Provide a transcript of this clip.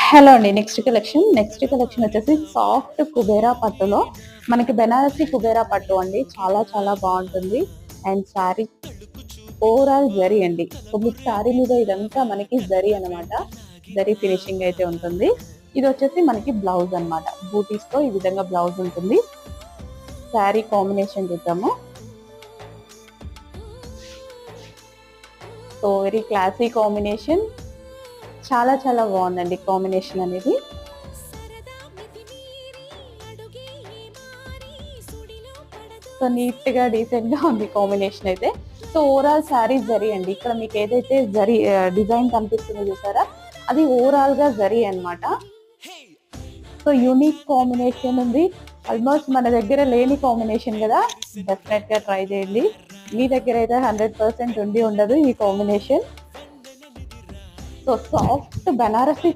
Hello అండి. Next collection వచ్చేసి soft Kubera పట్టులో మనకి బెనారసి కుబేరా పట్టు అండి. చాలా చాలా బాగుంటుంది. అండ్ శారీ ఓవరాల్ జరీ అండి. సో మీకు శారీ మీద ఇదంతా మనకి జరీ అన్నమాట. జరీ ఫినిషింగ్ అయితే ఉంటుంది. ఇది వచ్చేసి మనకి బ్లౌజ్ అన్నమాట. బూటీస్ తో ఈ విధంగా బ్లౌజ్ ఉంటుంది. శారీ కాంబినేషన్ చూద్దాము. So very classy combination. చాలా చాలా బాగుందండి కాంబినేషన్ అనేది. సో నీట్ గా డీసెంట్ గా ఉంది కాంబినేషన్ అయితే. సో ఓవరాల్ శారీ జరీ అండి. ఇక్కడ మీకు ఏదైతే జరీ డిజైన్ కనిపిస్తుందో చూసారా, అది ఓవరాల్ గా జరీ అన్నమాట. సో యూనిక్ కాంబినేషన్ ఉంది. ఆల్మోస్ట్ మన దగ్గర లేని కాంబినేషన్ కదా, డెఫినెట్ గా ట్రై చేయండి. మీ దగ్గర అయితే 100% ఉండి ఉండదు ఈ కాంబినేషన్. So soft Banarasi